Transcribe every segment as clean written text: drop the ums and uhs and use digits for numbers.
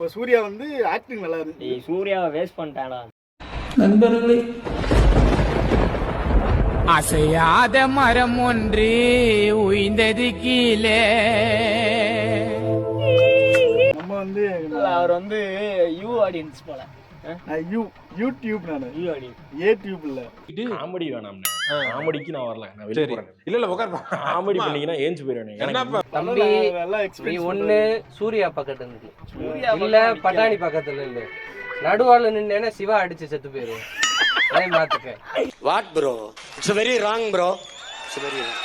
இப்போ சூர்யா வந்து ஆக்டிங் நல்லா இருக்கு. சூர்யாவை வேஸ்ட் பண்ணிட்டானா நண்பர்களே. அசையாத மரம் ஒன்று உய்ந்தது கீழே. நம்ம வந்து அவர் வந்து யூ ஆடியன்ஸ் போல. யூடியூப் நானு யூ ஆடியன்ஸ் ஏடியூப் இல்ல. இது காமெடி வேணாம்னு. காமெடிக்கு நான் வரல. நான் வெளிய போறேன். இல்ல உட்கார்ப்பா. காமெடி பண்ணீங்கன்னா ஏஞ்சு போயிடுவேன். எனக்கு தம்பி நல்லா நீ எக்ஸ்பீரியன்ஸ் ஒண்ணு சூர்யா பக்கத்துல இருந்து இல்ல பட்டாணி பக்கத்துல இருந்து நடுவால நின்னேன்னா சிவா அடிச்சு செத்து போயிருவேன். அதே மாத்துக்க. What bro, it's very wrong bro, it's very wrong.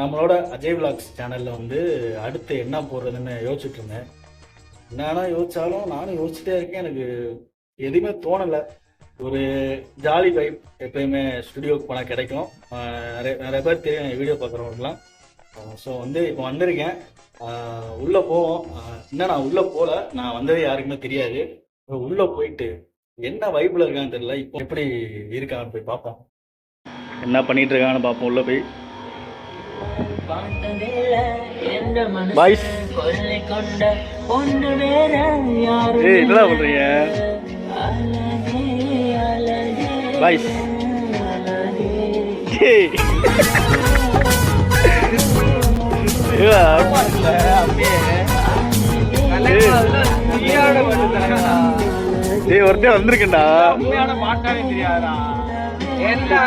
நம்மளோட அஜய் விலாக்ஸ் சேனல்ல வந்து அடுத்து என்ன போடுறதுன்னு யோசிச்சுட்டு இருந்தேன். என்னன்னா யோசிச்சாலும் நானும் யோசிச்சுட்டே இருக்கேன். எனக்கு எதுவுமே தோணலை. ஒரு ஜாலி வைப் எப்பயுமே ஸ்டுடியோவுக்கு போனால் கிடைக்கும். நிறைய பேர் தெரியும் வீடியோ பார்க்குறவங்களுக்குலாம். ஸோ வந்து இப்போ வந்திருக்கேன். உள்ளே போவோம். இன்னும் நான் உள்ளே போகல. நான் வந்தது யாருக்குமே தெரியாது. உள்ளே போயிட்டு என்ன வைப்பில் இருக்கான்னு தெரியல. இப்போ எப்படி இருக்கான்னு போய் பார்ப்போம். என்ன பண்ணிட்டு இருக்கான்னு பார்ப்போம். உள்ளே போய் பாய்ஸ் என்னடா பண்றீங்க பாய்ஸ்? ஒருத்தர் வந்திருக்கேன்டா.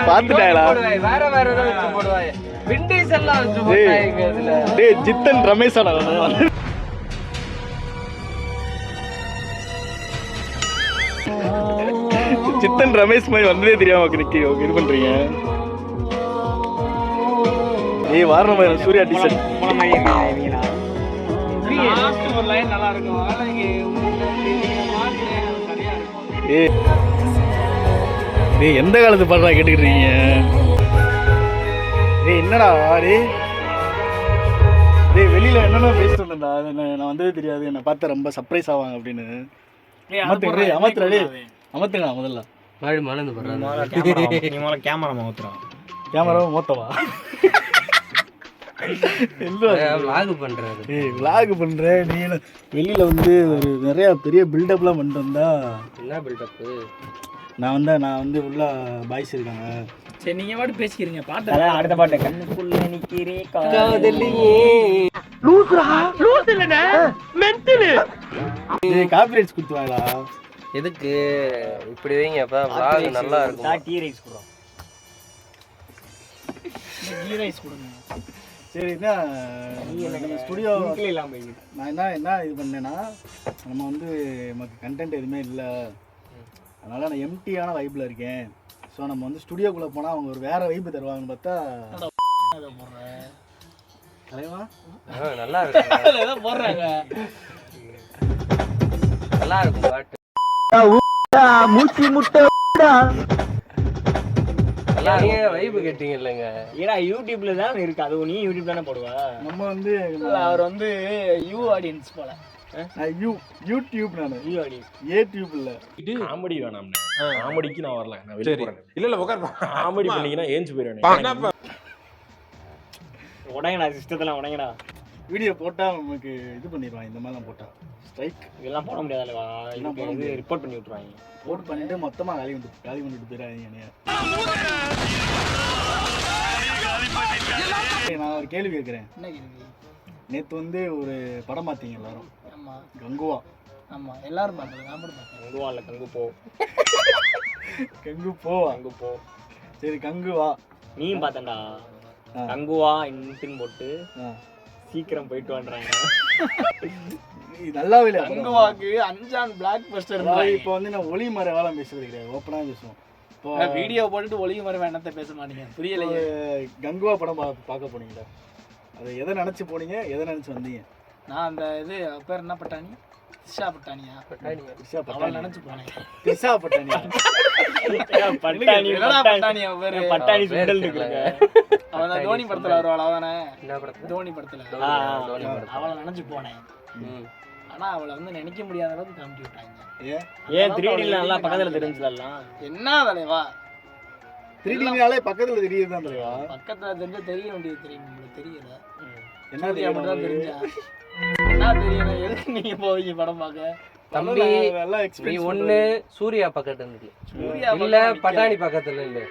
பாத்துட்டாங்களா? வேற வேற வச்சு போடுவாங்க. விண்டேஸ் எல்லாம் வச்சு போட்டாங்க இதுல. டேய் ஜித்தன் ரமேஷாடா. சித்தன் ரமேஷ் மாதிரி வந்ததே தெரியாம நிக்கி இது பண்றீங்க. ஏய் வாரண மாதிரி சூர்யா டிஷர்ட் லாஸ்ட் ஒரு லைன் நல்லா இருக்கும். டேய் எந்த காலத்து பாடுறா கேட்டுக்கிறீங்க? டேய் என்னடா டேய் வெளியில என்னென்ன பேசிட்டு வந்தேன்டா. நான் வந்ததே தெரியாது. என்னை பார்த்து ரொம்ப சர்ப்ரைஸ் ஆவாங்க அப்படின்னு. அமர்த்துங்கடா முதல்ல. மலர்ந்து போடுறாங்க. கேமராவை மோத்தவா விளாக் பண்றேன். நீ வெளியில வந்து ஒரு நிறைய பெரிய பில்டப்லாம் பண்ணிட்டு வந்தா. என்ன பில்டப்? நான் வந்து உள்ள பாய்ஸ் இருக்காங்க. சரி நீங்க பாட்டு பேசிக்கிறீங்க. பாட்டு அடுத்த பாட்டு கண்ணுக்குள்ள நிக்கிறே காப்பிரைட்ஸ் குடுத்துவாங்களா? எதுக்கு இப்படி வைங்க? அப்ப vlog நல்லா இருக்கும். டீ ரைஸ் குடுங்க. டீ ரைஸ் குடுங்க. சரி நம்ம ஸ்டுடியோ நான் என்ன இது பண்ணேன்னா, நம்ம வந்து நமக்கு கண்டென்ட் எதுவுமே இல்லை. அதனால நான் எம்டியான வைப்பில் இருக்கேன். ஸோ நம்ம வந்து ஸ்டுடியோக்குள்ளே போனால் அவங்க ஒரு வேற வைப்பு தருவாங்கன்னு பார்த்தா தலைவா நல்லா இருக்கும். போடுறாங்க நல்லா இருக்கும் பாட்டு. மூச்சு முட்டை வைப்பு கேட்டீங்க இல்லைங்க? ஏன்னா யூடியூப்ல தான் இருக்கு. அது நீ யூடியூப் தானே போடுவா. நம்ம வந்து அவர் வந்து யூ ஆடியன்ஸ் போல. யூடியூப் நானு யூ ஆடியன்ஸ் ஏடியூப் இல்ல. இது காமெடி வேணாம்னு. காமெடிக்கு நான் வரல. நான் வெளிய போறேன். இல்ல உட்கார்ப்பா. காமெடி பண்ணீங்கன்னா ஏஞ்சு போயிடுவேன். உடைங்கடா சிஸ்டத்தெல்லாம் உடைங்கடா. வீடியோ போட்டா நமக்கு இது பண்ணிடுவாங்க. இந்த மாதிரிலாம் போட்டா ஸ்ட்ரைக் இதெல்லாம் போட முடியாதுல்லவா? இது ரிப்போர்ட் பண்ணி விட்டுருவாங்க. போட் பண்ணிட்டு மொத்தமா காலி பண்ணிட்டு போயிடாதீங்க. நான் ஒரு கேள்வி கேட்குறேன். என்ன கேள்வி? நேற்று வந்து ஒரு படம் பார்த்தீங்க எல்லாரும். ஆமா கங்குவா. ஆமா எல்லாரும் பார்த்தோம். நான் கூட பார்த்தேன். கங்குவா இல்லை கங்கு போ. கங்கு போவா? கங்கு போ. சரி கங்குவா நீயும் பார்த்தேன்டா. கங்குவா இன்ட்டுன்னு போட்டு சீக்கிரம் போயிட்டு வந்துறாங்க. நல்லாவே இல்லை. கங்குவாக்கு அஞ்சான் பிளாக் பஸ்டர். இப்போ வந்து நான் ஒளி மர வேலை பேசுறது கிடையாது. ஓப்பனாக பேசுவோம். இப்போ வீடியோ போட்டுட்டு ஒளி மர வேணத்தை பேச மாட்டீங்க. புரியலையே. கங்குவா படம் பார்க்க போனீங்களா? அதை எதை நினச்சி போனீங்க? எதை நினச்சி வந்தீங்க? நான் அந்த இது பேர் என்ன பட்டாணி? திஷா பட்டாணியா? அவள் நினச்சி போனேன். திஷா பட்டாணியா? பட்டாணி பேர் பட்டாணி சுண்டல் இருக்குங்க. அவன் தோனி படத்துல வருவாள். அவதானே தோனி படத்துல. அவளை நினைச்சு போனேன். ஆனா அவளை வந்து நினைக்க முடியாத அளவுக்கு காமிச்சு விட்டாங்க. ஏன் 3D நல்லா பக்கத்துல தெரிஞ்சுலாம் என்ன தலைவா 3Dனாலே பக்கத்துல தெரியுது தான் தலைவா. பக்கத்துல தெரிஞ்சா தெரிய வேண்டியது தெரியும், நம்மளுக்கு தெரியல. என்ன சூர்யா மட்டும் தான் தெரிஞ்சா என்ன தெரியல. எதுக்கு நீங்க போவீங்க படம் பார்க்க? தம்பி நல்லா நீ எக்ஸ்பீரியன்ஸ் ஒண்ணு சூர்யா பக்கத்துல இருந்து சூர்யா இல்ல பட்டாணி பக்கத்துல இல்ல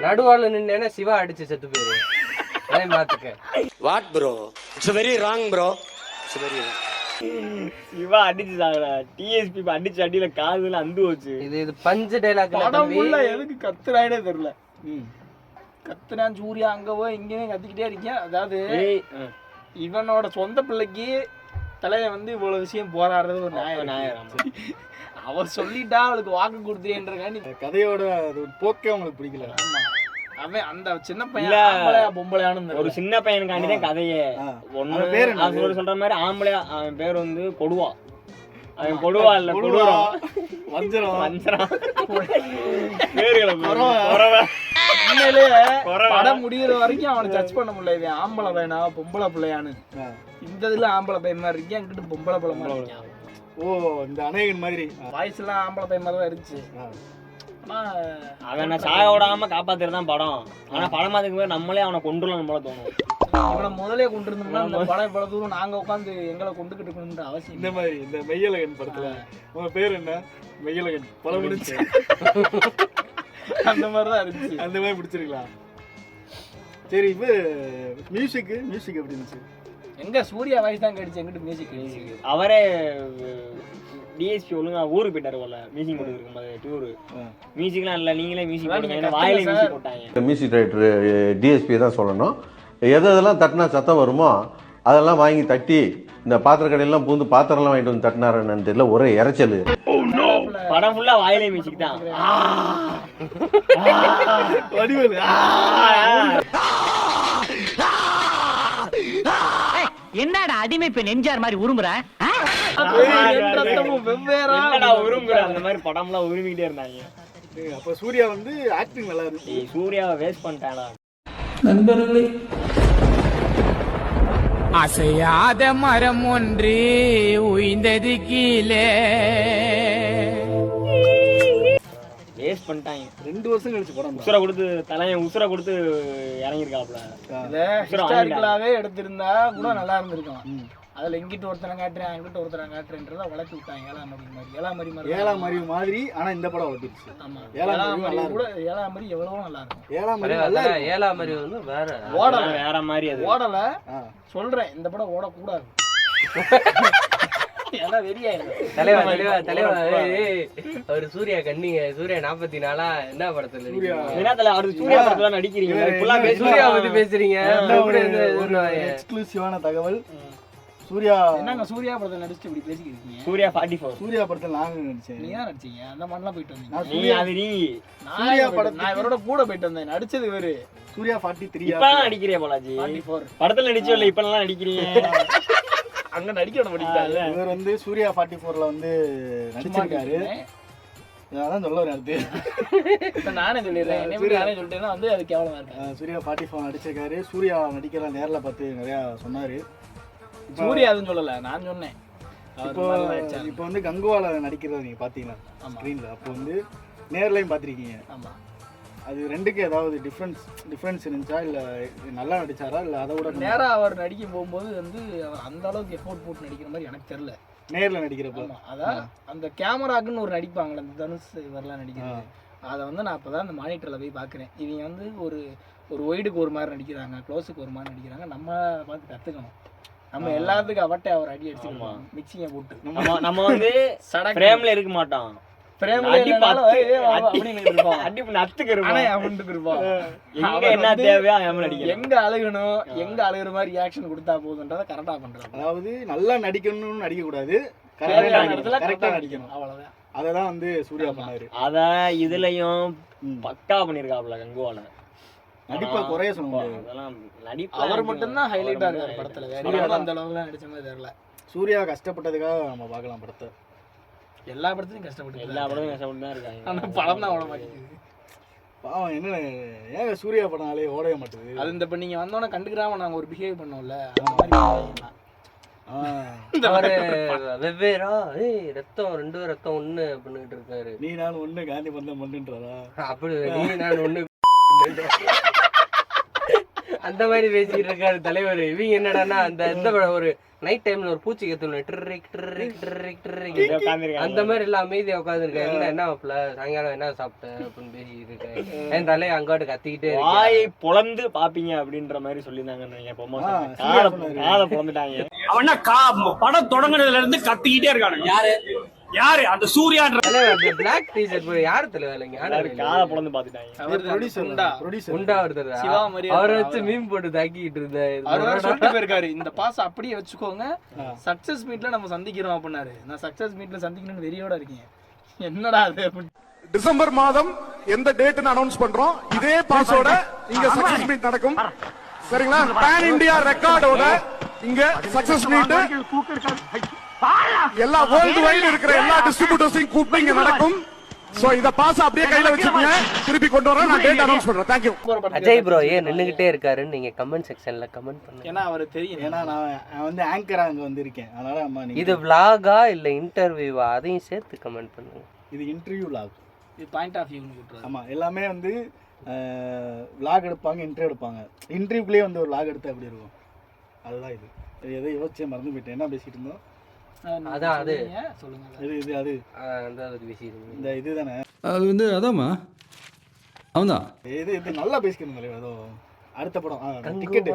நடுவால நின்னேன்னா சிவா அடிச்சு செத்து போயிரு. அதே மாத்துக்க. What bro it's very wrong bro. It's very wrong. இவா அடிச்சு சாகல. டிஎஸ்பி அடிச்சு அடியில காதுல அந்து வச்சு. இது பஞ்சு டைலாக் படம் தம்பி. உள்ள எதுக்கு கத்துறானே தெரியல. கத்துனான் சூர்யா அங்க போய் இங்கேயும் கத்திக்கிட்டே இருக்கேன். அதாவது இவனோட சொந்த பிள்ளைக்கு தலைய வந்து இவ்வளவு விஷயம் போராடுறது ஒரு நியாயம். அவ சொல்லிட்டா அவளுக்கு வாக்கு கொடுத்துறேன்றக்காண்டி கதையோட அது போக்கே உங்களுக்கு பிடிக்கல. ஆமா அவன் அந்த சின்ன பையன் ஆம்பளையா பொம்பளையானு ஒரு சின்ன பையனுக்காண்டி தான் கதையே. ஒண்ணு பேர் என்ன? அது சொல்ற மாதிரி ஆம்பளையா. அவன் பேர் வந்து கொடுவா. அவன் கொடுவா இல்ல கொடுவரம் வஞ்சரம் வஞ்சரம் பேருகளை குறவை. உண்மையிலேயே படம் முடிகிற வரைக்கும் அவனை டச் பண்ண முடியல. இது ஆம்பளை பையனா பொம்பளை பிள்ளையான்னு. இந்த இதுல ஆம்பளை பையன் மாதிரி இருக்கேன், அங்கிட்டு பொம்பளை பிள்ளை மாதிரி இருக்கான். ஓ இந்த அநேகன் மாதிரி வாய்ஸ் எல்லாம் ஆம்பளை பையன் மாதிரி தான் இருந்துச்சு. அவனை சாக விடாம காப்பாத்துறதுதான் படம். ஆனா படம் அதுக்கு போய் நம்மளே அவனை கொண்டுலாம் போல தோணும். இவனை முதலே கொண்டு இருந்தோம்னா இந்த படம் இவ்வளவு தூரம் நாங்க உட்காந்து எங்களை கொண்டுகிட்டு இருக்கணும்ன்ற அவசியம் இந்த மாதிரி இந்த மெய்யழகன் படத்துல உங்க பேர் என்ன? மெய்யழகன் படம் முடிச்சு அந்த மாதிரிதான் இருந்துச்சு. அந்த மாதிரி பிடிச்சிருக்கலாம். சரி இப்போ மியூசிக் எப்படி இருந்துச்சு? எங்க சூர்யா வாய்ஸ் தான் கிடைச்சு, எங்கிட்ட மியூசிக் கிடைச்சு. அவரே டிஎஸ்பி ஒழுங்கா ஊருக்கு போயிட்டாரு போல. மியூசிக் போட்டு இருக்கும்போது டூரு மியூசிக்லாம் இல்லை, நீங்களே மியூசிக் போடுங்க வாயிலே மியூசிக் போட்டாங்க. மியூசிக் டைரக்டர் டிஎஸ்பி தான் சொல்லணும். எதெல்லாம் தட்டினா சத்தம் வருமோ அதெல்லாம் வாங்கி தட்டி இந்த பாத்திர கடையெல்லாம் பூந்து பாத்திரம்லாம் வாங்கிட்டு வந்து தட்டினாருன்னு தெரியல. ஒரே இறைச்சல். படம் ஃபுல்லா வாயிலே மியூசிக் தான். வடிவேலு என்னடா அடிமை பெண் எம்ஜிஆர் மாதிரி உருமுற? உரும்புற அந்த மாதிரி படம்லாம் உருமிக்கிட்டே இருந்தாங்க. அப்ப சூர்யா வந்து ஆக்டிங் நல்லா இருக்கு. சூர்யாவை வேஸ்ட் பண்ணிட்டானா? நண்பர்களே, அசையாத மரம் ஒன்று உயிர்ந்தது கீழே. வேஸ்ட் பண்ணிட்டாங்க. 2 வருஷம் கழிச்சு படம் உசுரை கொடுத்து தலையன் உசுரை கொடுத்து இறங்கிருக்காப்ல. ஹிஸ்டாரிக்கலாவே எடுத்திருந்தா கூட நல்லா இருந்திருக்கும். அதுல இங்கிட்டு ஒருத்தனை காட்டுறேன் அங்கிட்ட ஒருத்தனை காட்டுறேன்றத வளர்த்து விட்டாங்க. ஏழாமரி மாதிரி. ஆனா இந்த படம் வளர்த்துருச்சு. ஆமா ஏழாமரி கூட ஏழாமரி எவ்வளவோ நல்லா இருக்கும். ஏழாமரி வந்து வேற ஓடல, வேற மாதிரி அது ஓடல. சொல்றேன் இந்த படம் ஓடக்கூடாது. அவரு சூர்யா கண்ணிங்க. சூர்யா 44 என்ன படத்துல சூர்யா படத்துல நடிக்கிறீங்க, சூர்யா பத்தி பேசுறீங்க. எக்ஸ்க்ளூசிவான தகவல். சூர்யா என்னங்க சூர்யா படத்துல நடிச்சு இப்படி பேசிக்கிட்டு சூர்யா 44 சூர்யா படத்துல நாங்க நடிச்சேன். நீ தான் நடிச்சீங்க. அந்த மாதிரிலாம் போயிட்டு வந்தீங்க. சூர்யா படத்துல நான் இவரோட கூட போயிட்டு வந்தேன். நடிச்சது இவரு. சூர்யா 43 இப்பதான் நடிக்கிறீங்க போலாஜி. 44 படத்துல நடிச்சோ இல்ல இப்ப எல்லாம் நடிக்கிறீங்க. அங்க நடிக்கணும் படிக்காது. இவர் வந்து சூர்யா 44ல வந்து நடிச்சிருக்காரு. அதான் சொல்ல வரேன். அடுத்து இப்ப நானே சொல்லிடுறேன். நானே சொல்லிட்டேன்னா வந்து அது கேவலமா இருக்கு. சூர்யா 44 நடிச்சிருக்காரு. சூர்யா நடிக்கலாம் நேர்ல பார்த்து நிறைய சொன்னாரு. சூர்யா அதுன்னு சொல்லல, நான் சொன்னேன். இப்போ வந்து கங்குவால நடிக்கிறத நீங்க பாத்தீங்கன்னா ஸ்கிரீன்ல, அப்போ வந்து நேர்லயும் பாத்திருக்கீங்க. ஆமா. அது ரெண்டுக்கு ஏதாவது டிஃபரன்ஸ் இருந்துச்சா, இல்ல நல்லா நடிச்சாரா, இல்ல அதை விட நேரா அவர் நடிக்க போகும்போது வந்து அவர் அந்த அளவுக்கு எஃபோர்ட் போட்டு நடிக்கிற மாதிரி எனக்கு தெரியல. நேர்ல நடிக்கிறப்ப அதான் அந்த கேமராக்குன்னு ஒரு நடிப்பாங்களே, அந்த தனுஷ் இவரெல்லாம் நடிக்கிறது. அதை வந்து நான் அப்பதான் அந்த மானிட்டர்ல போய் பாக்குறேன். இவங்க வந்து ஒரு ஒய்டுக்கு ஒரு மாதிரி நடிக்கிறாங்க, க்ளோஸுக்கு ஒரு மாதிரி நடிக்கிறாங்க. நம்ம பார்த்து கத்துக்கணும். நம்ம எல்லாத்துக்கும் அவட்டை அவர் அடி அடிச்சுக்கோம் மிக்சிங்க போட்டு. நம்ம வந்து ஃப்ரேம்ல இருக்க மாட்டோம். எங்க அழுகணும், எங்க அழுகுற மாதிரி ரியாக்ஷன் கொடுத்தா போதுன்றத கரெக்டா பண்றோம். அதாவது நல்லா நடிக்கணும்னு நடிக்க கூடாது, கரெக்டா நடிக்கணும். அவ்வளவுதான். அததான் வந்து சூர்யா பண்ணாரு. அத இதுலயும் பக்கா பண்ணிருக்காப்ல கங்குவால. நடிப்பா குறைய சொல்லுவாங்க. அவர் மட்டும்தான் ஹைலைட்டா இருக்காரு படத்துல. வேற யாரும் அந்த அளவுக்கு நடிச்ச மாதிரி தெரியல. சூர்யா கஷ்டப்பட்டதுக்காக நம்ம பார்க்கலாம் படத்தை. எல்லா படத்துலயும் கஷ்டப்பட்டு, எல்லா படமும் கஷ்டப்பட்டு தான் இருக்காங்க. ஆனா படம் தான் ஓட மாட்டேங்குது. பாவம் என்ன ஏங்க சூர்யா படம்னாலே ஓடவே மாட்டேங்குது. அது இந்த இப்ப நீங்க வந்தோன்னே கண்டுக்கிறாம நாங்க ஒரு பிஹேவ் பண்ணோம்ல, அந்த மாதிரி அவரு வெவ்வேறா ரத்தம் 2 ரத்தம் 1 பண்ணிட்டு இருக்காரு. நீ நான் ஒண்ணு காந்தி பந்தம் பண்ணுன்றதா? அப்படி நீ நான் 1 அந்த மாதிரி பேசிட்டு இருக்காரு தலைவர். இவங்க என்னடான்னா அந்த இந்த ஒரு நைட் டைம்ல ஒரு பூச்சி கத்தணும் அந்த மாதிரி எல்லாம் அமைதியா உட்காந்துருக்காரு. என்ன மாப்பிள்ள சாயங்காலம் என்ன சாப்பிட்ட அப்படின்னு பேசிட்டு இருக்கேன். என் தலையை அங்காட்டு கத்திக்கிட்டே வாயை பொளந்து பாப்பீங்க அப்படின்ற மாதிரி சொல்லியிருந்தாங்க. காதை பொளந்துட்டாங்க. அவனா படம் தொடங்குனதுல இருந்து கத்திக்கிட்டே இருக்கானு. யாரு அந்த சூர்யா பிளாக் டீஷர்ட் போய் யாரு தலைவர் காதை பொளந்து பாத்துட்டாங்க. உண்டா ஒருத்தர் அவரை வச்சு மீன் போட்டு தாக்கிட்டு இருக்காரு. இந்த பாஸ் அப்படியே வச்சுக்கோங்க, சக்சஸ் மீட்ல நம்ம சந்திக்கிறோம் அப்படின்னாரு. நான் சக்சஸ் மீட்ல சந்திக்கணும்னு வெறியோட இருக்கீங்க. என்னடா அது? டிசம்பர் மாதம் எந்த டேட்னு அனௌன்ஸ் பண்றோம். இதே பாஸோட இங்க சக்சஸ் மீட் நடக்கும். சரிங்களா? பேன் இந்தியா ரெக்கார்டோட இங்க சக்சஸ் மீட் எல்லா வேர்ல்டு வைடு இருக்கிற எல்லா டிஸ்ட்ரிபியூட்டர்ஸையும் கூப்பிட்டு இங்க நடக்கும். சோ இத பாஸ் அப்படியே கையில வச்சுக்கோங்க. திருப்பி கொண்டு வரேன். நான் டேட் அனௌன்ஸ் பண்றேன். Thank you. அஜய் ப்ரோ ஏன் நின்னுகிட்டே இருக்காருன்னு நீங்க கமெண்ட் செக்ஷன்ல கமெண்ட் பண்ணுங்க. ஏன்னா அவரு தெரியும். ஏன்னா நான் வந்து ஆங்கரா அங்க வந்திருக்கேன். அதனால அம்மா நீங்க இது vlog-ஆ இல்ல இன்டர்வியூவா அதையும் சேர்த்து கமெண்ட் பண்ணுங்க. இது இன்டர்வியூ vlog. இது பாயிண்ட் ஆஃப் வியூன்னு சொல்றாரு. ஆமா, எல்லாமே வந்து vlog எடுப்பாங்க, இன்டர்வியூ எடுப்பாங்க. இன்டர்வியூக்குள்ளே வந்து ஒரு vlog எடுத்தா எப்படி இருக்கும், அதுதான் இது. எதை யோசிச்சே மறந்து போயிட்டேன். என்ன பேசிட்டு இருந்தோம்? அதான் அது சொல்லுங்க. இது அது அந்த விஷயம் இந்த இதுதானே. அது வந்து அதாம்மா அவன்தான். இது நல்லா பேசிக்கணும். ஏதோ அடுத்த படம் டிக்கெட்.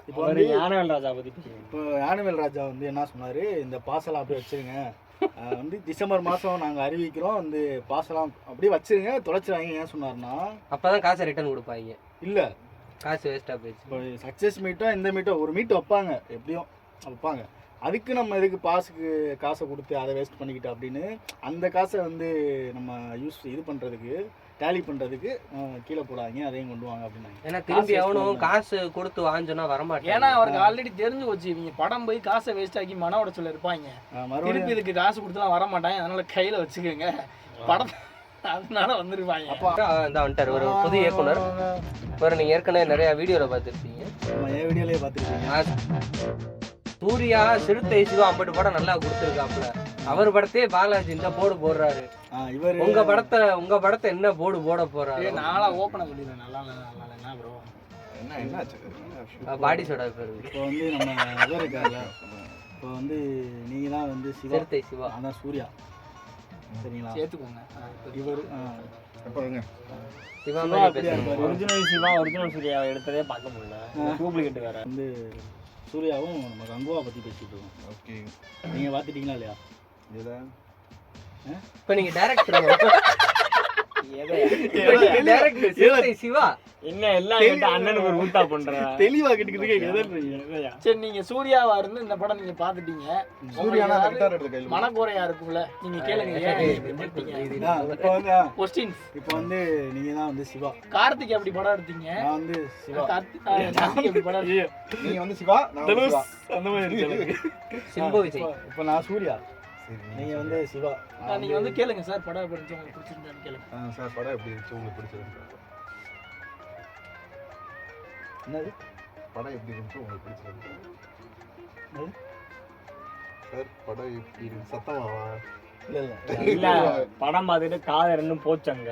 இப்போ வந்து யானவேல் ராஜா பத்தி இப்போ யானவேல் ராஜா வந்து என்ன சொன்னாரு, இந்த பாசெல்லாம் அப்படியே வச்சிருங்க, வந்து டிசம்பர் மாதம் நாங்கள் அறிவிக்கிறோம், வந்து பாசெல்லாம் அப்படியே வச்சிருங்க, தொலைச்சிருவாங்க. ஏன் சொன்னார்னா அப்பதான் காசை ரிட்டர்ன் கொடுப்பாங்க. இல்லை, காசு வேஸ்டா போயிடுச்சு. இப்போ சக்ஸஸ் மீட்டோ இந்த மீட்டோ ஒரு மீட் வைப்பாங்க, எப்படியும் வைப்பாங்க. அதுக்கு நம்ம எதுக்கு பாஸுக்கு காசை கொடுத்து அதை வேஸ்ட் பண்ணிக்கிட்டு அப்படின்னு அந்த காசை வந்து நம்ம இது பண்ணுறதுக்கு டேலி பண்ணுறதுக்கு கீழே போடாதீங்க, அதையும் கொண்டு வாங்க அப்படின்னாங்க. ஏன்னா திரும்பி அவனும் காசு கொடுத்து வாங்கினா வரமாட்டேன். ஏன்னா அவருக்கு ஆல்ரெடி தெரிஞ்சு போச்சு இவங்க படம் போய் காசை வேஸ்ட் ஆக்கி மன உடச்சல இருப்பாங்க. திருப்பி இதுக்கு காசு கொடுத்துலாம் வர மாட்டாங்க, அதனால கையில் வச்சுக்கோங்க படம், அதனால வந்துருப்பாங்க. அப்போ இந்த வந்துட்டார் ஒரு புது இயக்குனர். ஒரு நீங்கள் ஏற்கனவே நிறைய வீடியோவில் பார்த்துருப்பீங்க. என் வீடியோலேயே பார்த்துருப்பீங்க. சூர்யா சிறுத்தை சிவா அம்பட்டு படம் நல்லா கொடுத்துருக்காப்புல. அவர் படத்தையே பாலாஜி இந்த போர்டு போடுறாரு. இவர் உங்க படத்தை என்ன போர்டு போட போறாரு? நாளா ஓப்பனா சொல்லிடுறேன். நல்லா என்ன ப்ரோ என்ன பாடி சோடா பேர். இப்போ வந்து நம்ம இவர் இருக்காருல்ல, இப்போ வந்து நீங்க தான் வந்து சிறுத்தை சிவா, அதான் சூர்யா, சரிங்களா? சேர்த்துக்கோங்க. இவர் ஒரிஜினல் சிவா ஒரிஜினல் சூர்யா எடுத்ததே பார்க்க முடியல, டூப்ளிகேட் வேற. வந்து சூர்யாவும் நம்ம கங்குவா பற்றி பேசிட்டு இருக்கோம். ஓகே, நீங்கள் பார்த்துட்டீங்களா இல்லையா? இதுதான் இப்போ நீங்கள் டேரக்டர் சிவா என்ன எல்லாம் அண்ணனுக்கு ஒரு ஊத்தா பண்றேன். தெளிவா கேட்டுக்கிட்டு. சரி, நீங்க சூர்யாவா இருந்து இந்த படம் நீங்க பாத்துட்டீங்க, மனக்குறையா இருக்கும்ல, நீங்க கேளுங்க. இப்போ வந்து நீங்க தான் வந்து சிவா. கார்த்திக் எப்படி படம் எடுத்தீங்க? நான் வந்து சிவா. கார்த்திக் எப்படி படம் நீங்க வந்து சிவா, அந்த மாதிரி சிம்பு விஜய். இப்போ நான் சூர்யா, நீங்க வந்து சிவா. நீங்க வந்து கேளுங்க சார், படம் எப்படி இருந்துச்சு உங்களுக்கு பிடிச்சிருந்தான்னு கேளுங்க. சார் படம் எப்படி இருந்துச்சு உங்களுக்கு பிடிச்சிருந்தா? என்னது படம் எப்படி இருந்துச்சு உங்களுக்கு பிடிச்சிருந்தா? சார் படம் எப்படி இருக்கு? சத்தமாவா? இல்ல இல்ல படம் பார்த்துட்டு காதல் ரெண்டும் போச்சாங்க.